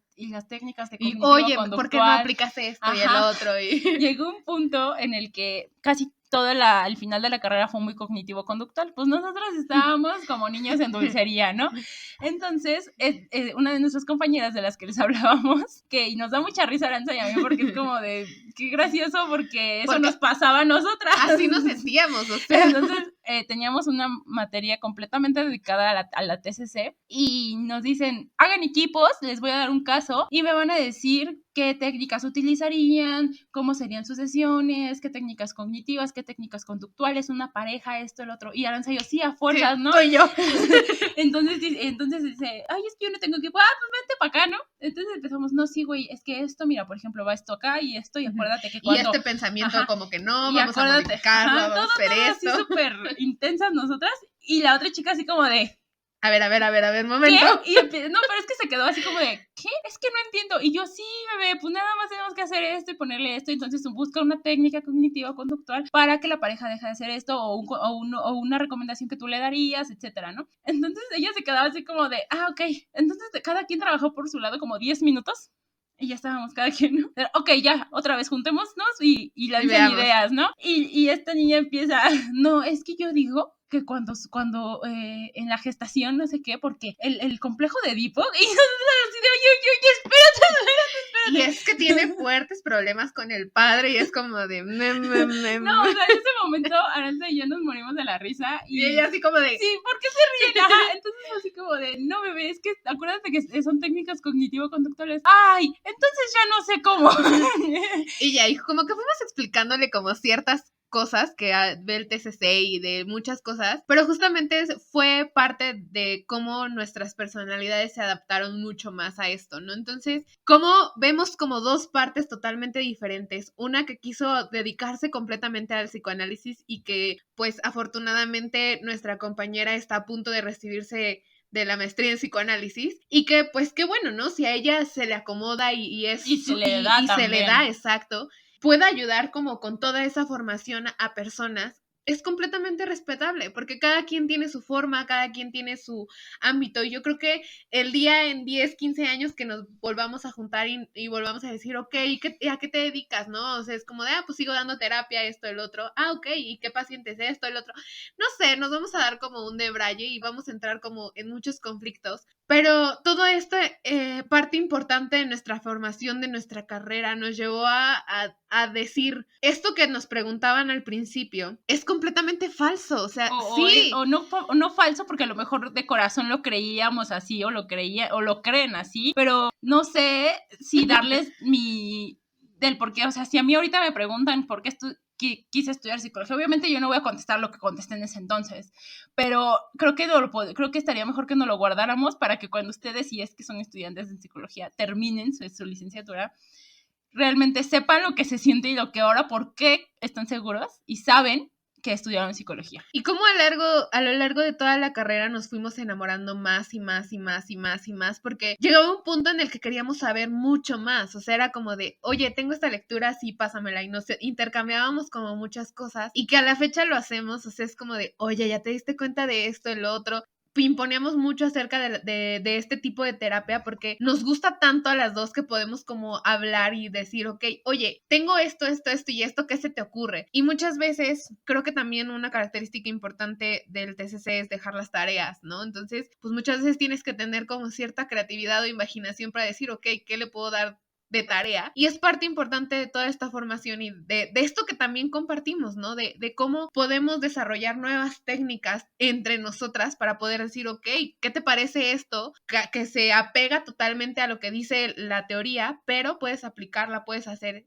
técnicas de cognitivo oye, conductual. ¿por qué no aplicas esto y el otro? Llegó un punto en el que casi todo el final de la carrera fue muy cognitivo-conductual. Pues nosotros estábamos como niños en dulcería, ¿no? Entonces, una de nuestras compañeras de las que les hablábamos, y nos da mucha risa Aranza y a mí porque es como de, qué gracioso porque eso nos pasaba a nosotras. Así nos sentíamos, o sea. Entonces, teníamos una materia completamente dedicada a la TCC y nos dicen, hagan equipos, les voy a dar un caso y me van a decir qué técnicas utilizarían, cómo serían sus sesiones, qué técnicas cognitivas, qué técnicas conductuales, una pareja, esto, el otro. Y Aranza y yo, sí, a fuerzas, sí, ¿no? Soy yo. Entonces dice, ay, es que yo no tengo equipo. Pues vente para acá, ¿no? Entonces empezamos, no, sí, güey, es que esto, mira, por ejemplo, va esto acá y esto, y acuérdate que cuando... Y este pensamiento como que no, y vamos a modificarlo, vamos a hacer esto. Así súper intensas nosotras, y la otra chica así como de... A ver, momento. ¿Qué? No, pero es que se quedó así como de, ¿qué? Es que no entiendo. Y yo, sí, bebé, pues nada más tenemos que hacer esto y ponerle esto. Entonces busca una técnica cognitiva conductual para que la pareja deje de hacer esto o una recomendación que tú le darías, etcétera, ¿no? Entonces ella se quedaba así como de, ok. Entonces cada quien trabajó por su lado como 10 minutos. Y ya estábamos cada quien, ¿no? Ok, ya, otra vez juntémonos y lancen ideas, ¿no? Y esta niña empieza, no, es que yo digo que cuando en la gestación, no sé qué, porque el complejo de Edipo, y nosotros así de, oye, espérate. Y es que tiene fuertes problemas con el padre y es como de... No, o sea, en ese momento Aranza y yo nos morimos de la risa. Y ella así como de... Sí, ¿por qué se ríen? Ajá, entonces así como de, no, bebé, es que acuérdate que son técnicas cognitivo-conductuales. Ay, entonces ya no sé cómo. Y ya, y como que fuimos explicándole como ciertas cosas que ve el TCC y de muchas cosas, pero justamente fue parte de cómo nuestras personalidades se adaptaron mucho más a esto, ¿no? Entonces, como vemos como dos partes totalmente diferentes, una que quiso dedicarse completamente al psicoanálisis y que pues afortunadamente nuestra compañera está a punto de recibirse de la maestría en psicoanálisis y que pues qué bueno, ¿no? Si a ella se le acomoda y se le da, exacto, pueda ayudar como con toda esa formación a personas es completamente respetable, porque cada quien tiene su forma, cada quien tiene su ámbito, y yo creo que el día en 10, 15 años que nos volvamos a juntar y volvamos a decir, ok, ¿a qué te dedicas, no? O sea, es como de, pues sigo dando terapia, esto, el otro, ok, ¿y qué paciente es esto, el otro? No sé, nos vamos a dar como un debraye y vamos a entrar como en muchos conflictos, pero todo esto, parte importante de nuestra formación, de nuestra carrera, nos llevó a decir, esto que nos preguntaban al principio, es completamente falso, o sea, sí. O no falso, porque a lo mejor de corazón lo creíamos así, o lo creen así, pero no sé si darles del por qué, o sea, si a mí ahorita me preguntan por qué quise estudiar psicología, obviamente yo no voy a contestar lo que contesté en ese entonces, pero creo que estaría mejor que nos lo guardáramos para que cuando ustedes, si es que son estudiantes de psicología, terminen su licenciatura, realmente sepan lo que se siente y lo que ahora, por qué están seguros y saben que estudiaron psicología. Y cómo a lo largo de toda la carrera nos fuimos enamorando más y más y más y más y más, porque llegaba un punto en el que queríamos saber mucho más, o sea, era como de, oye, tengo esta lectura, sí, pásamela, y nos intercambiábamos como muchas cosas, y que a la fecha lo hacemos, o sea, es como de, oye, ya te diste cuenta de esto, el otro, imponíamos mucho acerca de este tipo de terapia porque nos gusta tanto a las dos que podemos como hablar y decir, ok, oye, tengo esto y esto, ¿qué se te ocurre? Y muchas veces creo que también una característica importante del TCC es dejar las tareas, ¿no? Entonces, pues muchas veces tienes que tener como cierta creatividad o imaginación para decir, ok, ¿qué le puedo dar de tarea? Y es parte importante de toda esta formación y de esto que también compartimos, ¿no? De cómo podemos desarrollar nuevas técnicas entre nosotras para poder decir, ok, ¿qué te parece esto? Que se apega totalmente a lo que dice la teoría, pero puedes aplicarla, puedes hacer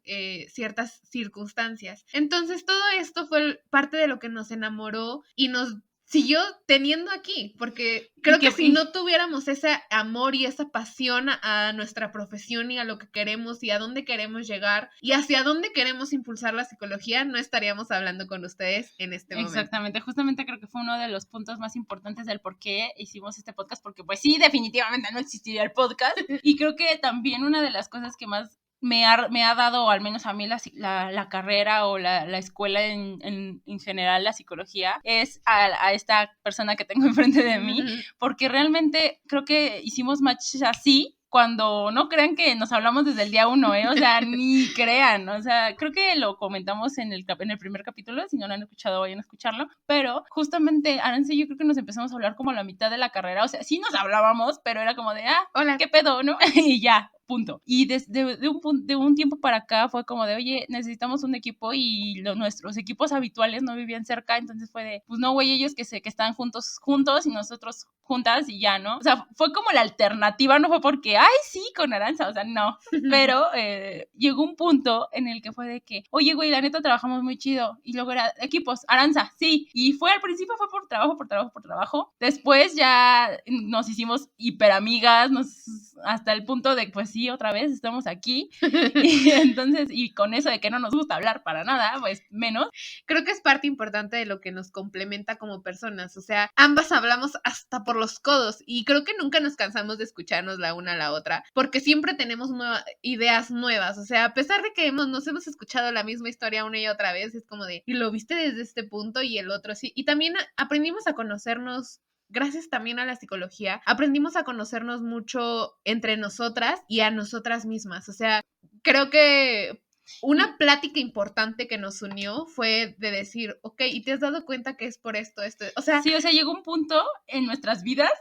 ciertas circunstancias. Entonces, todo esto fue parte de lo que nos enamoró y nos siguió teniendo aquí, porque creo que si no tuviéramos ese amor y esa pasión a nuestra profesión y a lo que queremos y a dónde queremos llegar y hacia dónde queremos impulsar la psicología, no estaríamos hablando con ustedes en este momento. Exactamente, justamente creo que fue uno de los puntos más importantes del por qué hicimos este podcast, porque pues sí, definitivamente no existiría el podcast, y creo que también una de las cosas que más me ha dado, al menos a mí, la carrera o la escuela en general, la psicología, es a esta persona que tengo enfrente de mí, porque realmente creo que hicimos match así, cuando no crean que nos hablamos desde el día 1, o sea, ni crean, o sea, creo que lo comentamos en el primer capítulo, si no lo han escuchado, vayan a escucharlo, pero justamente Arantxa y yo creo que nos empezamos a hablar como a la mitad de la carrera, o sea, sí nos hablábamos, pero era como de, hola, ¿qué pedo, no? Y ya, punto. Y de un tiempo para acá fue como de, oye, necesitamos un equipo, y nuestros equipos habituales no vivían cerca, entonces fue de, pues no, güey, ellos que están juntos y nosotros juntas y ya, ¿no? O sea, fue como la alternativa, no fue porque, ay, sí, con Arantxa, o sea, no. Pero llegó un punto en el que fue de que, oye, güey, la neta trabajamos muy chido, y luego era, equipos, Arantxa, sí, y al principio fue por trabajo, después ya nos hicimos hiperamigas, hasta el punto de, pues sí, otra vez estamos aquí, y entonces, y con eso de que no nos gusta hablar para nada, pues menos. Creo que es parte importante de lo que nos complementa como personas, o sea, ambas hablamos hasta por los codos, y creo que nunca nos cansamos de escucharnos la una a la otra, porque siempre tenemos ideas nuevas, o sea, a pesar de que nos hemos escuchado la misma historia una y otra vez, es como de, y lo viste desde este punto y el otro sí, y también aprendimos a conocernos. Gracias también a la psicología, aprendimos a conocernos mucho entre nosotras y a nosotras mismas. O sea, creo que una plática importante que nos unió fue de decir, ok, ¿y te has dado cuenta que es por esto? O sea... Sí, o sea, llegó un punto en nuestras vidas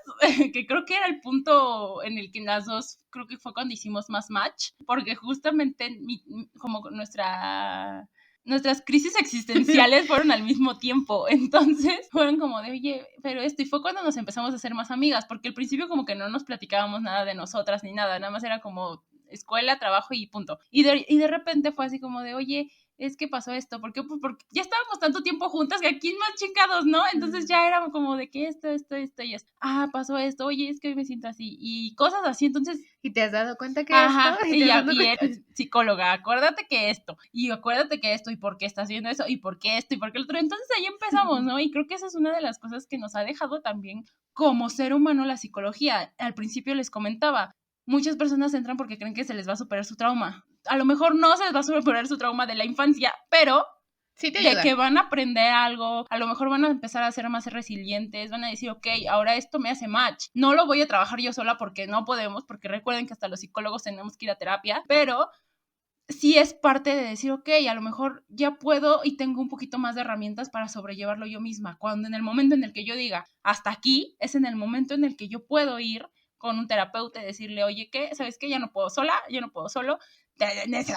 que creo que era el punto en el que las dos, creo que fue cuando hicimos más match, porque justamente como nuestras crisis existenciales fueron al mismo tiempo, entonces fueron como de, oye, pero esto, y fue cuando nos empezamos a hacer más amigas, porque al principio como que no nos platicábamos nada de nosotras ni nada más era como escuela, trabajo y punto, y de repente fue así como de, oye, es que pasó esto, ¿por qué? Pues porque ya estábamos tanto tiempo juntas que aquí más chingados, ¿no? Entonces ya era como de que esto, y es, pasó esto, oye, es que hoy me siento así, y cosas así, entonces... ¿Y te has dado cuenta que ajá, esto? y eres psicóloga, acuérdate que esto, y por qué estás haciendo eso, y por qué esto, y por qué el otro, entonces ahí empezamos, ¿no? Y creo que esa es una de las cosas que nos ha dejado también como ser humano la psicología. Al principio les comentaba, muchas personas entran porque creen que se les va a superar su trauma. A lo mejor no se les va a superar su trauma de la infancia, pero Sí, te de ayuda. que van a aprender algo, a lo mejor van a empezar a ser más resilientes, van a decir, ok, ahora esto me hace match, no lo voy a trabajar yo sola porque no podemos, porque recuerden que hasta los psicólogos tenemos que ir a terapia, pero sí es parte de decir, ok, a lo mejor ya puedo y tengo un poquito más de herramientas para sobrellevarlo yo misma, cuando en el momento en el que yo diga, hasta aquí, es en el momento en el que yo puedo ir con un terapeuta y decirle, oye, ¿qué? ¿Sabes qué? Ya no puedo sola, yo no puedo solo,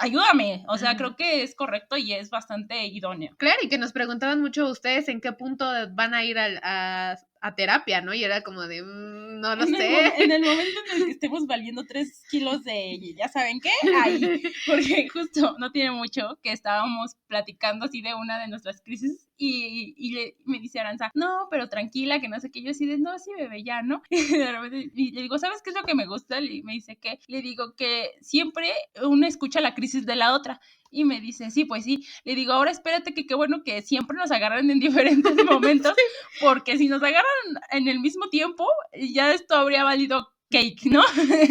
ayúdame. O sea, creo que es correcto y es bastante idóneo. Claro, y que nos preguntaban mucho ustedes en qué punto van a ir a terapia, ¿no? Y era como de, no lo sé. En el momento en el que estemos valiendo 3 kilos de, ya saben qué, ahí, porque justo no tiene mucho que estábamos platicando así de una de nuestras crisis y me dice Aranza, no, pero tranquila, que no sé qué, yo así de, no, sí, bebé, ya, ¿no? Y le digo, ¿sabes qué es lo que me gusta? Y me dice que, le digo que siempre uno escucha la crisis de la otra. Y me dice, sí, pues sí. Le digo, ahora espérate que qué bueno que siempre nos agarran en diferentes momentos, porque si nos agarran en el mismo tiempo, ya esto habría valido cake, ¿no?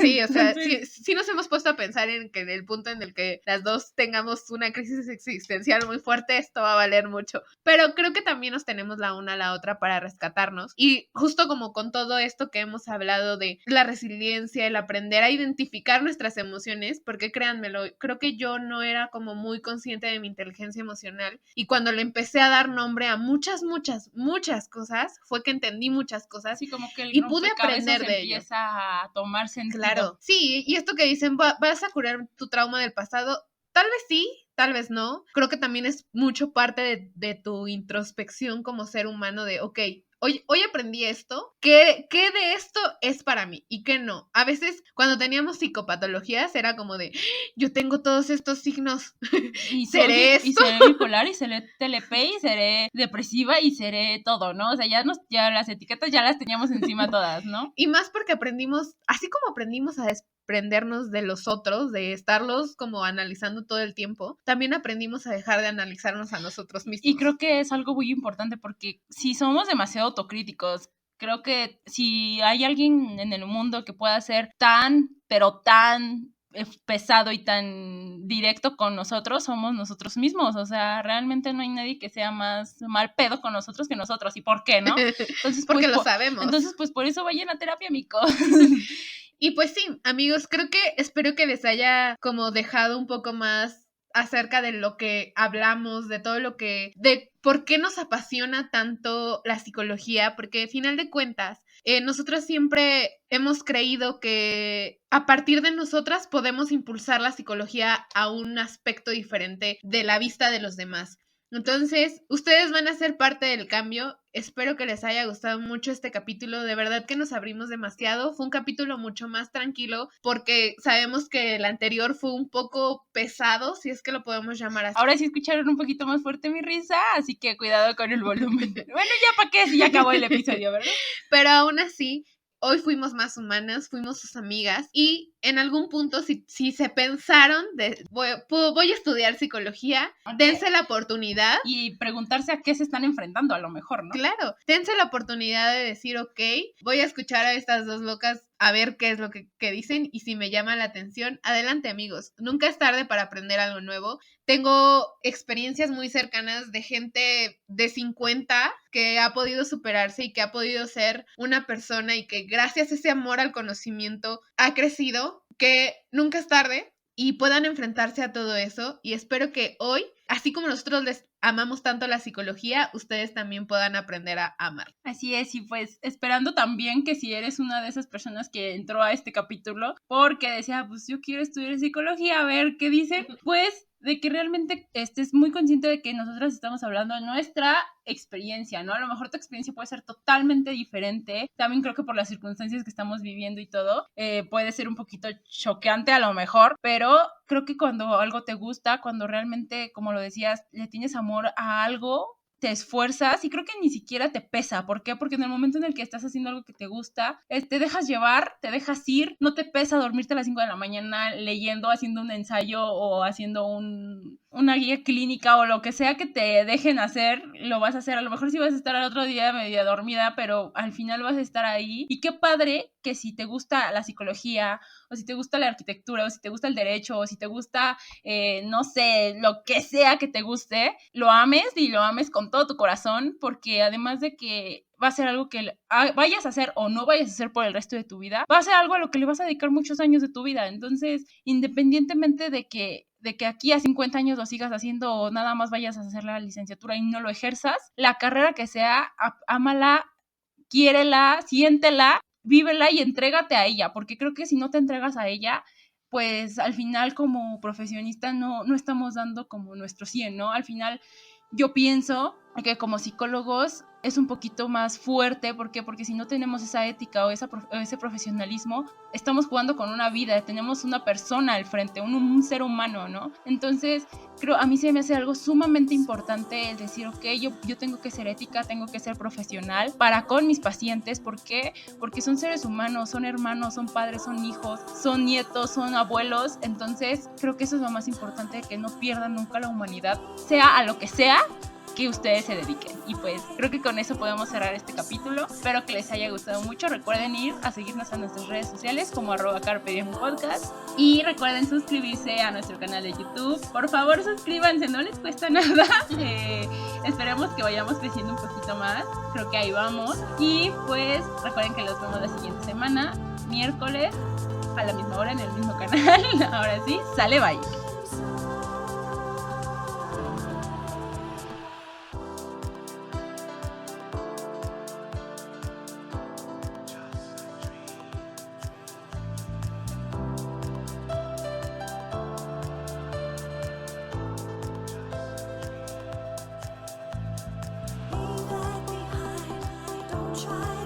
Sí, o sea, Entonces, sí nos hemos puesto a pensar en que en el punto en el que las dos tengamos una crisis existencial muy fuerte, esto va a valer mucho. Pero creo que también nos tenemos la una a la otra para rescatarnos. Y justo como con todo esto que hemos hablado de la resiliencia, el aprender a identificar nuestras emociones, porque créanmelo, creo que yo no era como muy consciente de mi inteligencia emocional. Y cuando le empecé a dar nombre a muchas cosas, fue que entendí muchas cosas sí, como que el y pude rompecabezas aprender de ello. empieza a tomar sentido. Claro, sí, y esto que dicen, vas a curar tu trauma del pasado, tal vez sí, tal vez no. Creo que también es mucho parte de tu introspección como ser humano de, ok, hoy aprendí esto, ¿qué de esto es para mí y qué no? A veces cuando teníamos psicopatologías era como de, yo tengo todos estos signos, Y ¿seré y esto? seré bipolar, y seré TLP, y seré depresiva, y seré todo, ¿no? O sea, ya las etiquetas ya las teníamos encima todas, ¿no? Y más porque aprendimos, así como aprendimos a desprendernos de los otros, de estarlos como analizando todo el tiempo, también aprendimos a dejar de analizarnos a nosotros Y mismos. creo que es algo muy importante porque si somos demasiado autocríticos, creo que si hay alguien en el mundo que pueda ser tan, pero tan pesado y tan directo con nosotros, somos nosotros mismos. O sea, realmente no hay nadie que sea más mal pedo con nosotros que nosotros. ¿Y por qué, no? Porque lo sabemos. Entonces, pues por eso vayan a terapia, amigos. Y pues sí, amigos, espero que les haya como dejado un poco más acerca de lo que hablamos, de todo lo de por qué nos apasiona tanto la psicología, porque al final de cuentas, nosotros siempre hemos creído que a partir de nosotras podemos impulsar la psicología a un aspecto diferente de la vista de los demás. Entonces, ustedes van a ser parte del cambio. Espero que les haya gustado mucho este capítulo. De verdad que nos abrimos demasiado. Fue un capítulo mucho más tranquilo porque sabemos que el anterior fue un poco pesado, si es que lo podemos llamar así. Ahora sí escucharon un poquito más fuerte mi risa, así que cuidado con el volumen. Bueno, ya para qué, si ya acabó el episodio, ¿verdad? Pero aún así, hoy fuimos más humanas, fuimos sus amigas y en algún punto si se pensaron de voy a estudiar psicología, dense la oportunidad. Y preguntarse a qué se están enfrentando a lo mejor, ¿no? Claro, dense la oportunidad de decir, ok, voy a escuchar a estas dos locas a ver qué es lo que dicen y si me llama la atención, adelante amigos, nunca es tarde para aprender algo nuevo. Tengo experiencias muy cercanas de gente de 50 que ha podido superarse y que ha podido ser una persona y que gracias a ese amor al conocimiento ha crecido, que nunca es tarde y puedan enfrentarse a todo eso y espero que hoy, así como nosotros les amamos tanto la psicología, ustedes también puedan aprender a amar. Así es, y pues esperando también que si eres una de esas personas que entró a este capítulo porque decía, pues yo quiero estudiar psicología, a ver qué dicen, pues de que realmente estés muy consciente de que nosotros estamos hablando de nuestra experiencia, ¿no? A lo mejor tu experiencia puede ser totalmente diferente, también creo que por las circunstancias que estamos viviendo y todo, puede ser un poquito choqueante a lo mejor, pero creo que cuando algo te gusta, cuando realmente, como lo decías, le tienes amor a algo, te esfuerzas y creo que ni siquiera te pesa. ¿Por qué? Porque en el momento en el que estás haciendo algo que te gusta, te dejas llevar, te dejas ir, no te pesa dormirte a las 5 de la mañana leyendo, haciendo un ensayo o haciendo una guía clínica o lo que sea que te dejen hacer, lo vas a hacer. A lo mejor sí vas a estar al otro día medio dormida, pero al final vas a estar ahí. Y qué padre que si te gusta la psicología, o si te gusta la arquitectura, o si te gusta el derecho, o si te gusta, no sé, lo que sea que te guste, lo ames y lo ames con todo tu corazón, porque además de que va a ser algo que vayas a hacer o no vayas a hacer por el resto de tu vida, va a ser algo a lo que le vas a dedicar muchos años de tu vida. Entonces, independientemente de que aquí a 50 años lo sigas haciendo o nada más vayas a hacer la licenciatura y no lo ejerzas, la carrera que sea, ámala, quiérela, siéntela, vívela y entrégate a ella, porque creo que si no te entregas a ella, pues al final como profesionista no estamos dando como nuestro 100, ¿no? Al final yo pienso que como psicólogos es un poquito más fuerte. ¿Por qué? Porque si no tenemos esa ética o ese profesionalismo, estamos jugando con una vida, tenemos una persona al frente, un ser humano, ¿no? Entonces, a mí se me hace algo sumamente importante el decir, ok, yo tengo que ser ética, tengo que ser profesional para con mis pacientes. ¿Por qué? Porque son seres humanos, son hermanos, son padres, son hijos, son nietos, son abuelos. Entonces, creo que eso es lo más importante, que no pierdan nunca la humanidad, sea a lo que sea que ustedes se dediquen. Y pues creo que con eso podemos cerrar este capítulo. Espero que les haya gustado mucho. Recuerden ir a seguirnos a nuestras redes sociales como @carpediem_podcast y recuerden suscribirse a nuestro canal de YouTube. Por favor, suscríbanse, no les cuesta nada. Esperemos que vayamos creciendo un poquito más. Creo que ahí vamos. Y pues recuerden que los vemos la siguiente semana, miércoles, a la misma hora en el mismo canal. Ahora sí, sale, bye. Try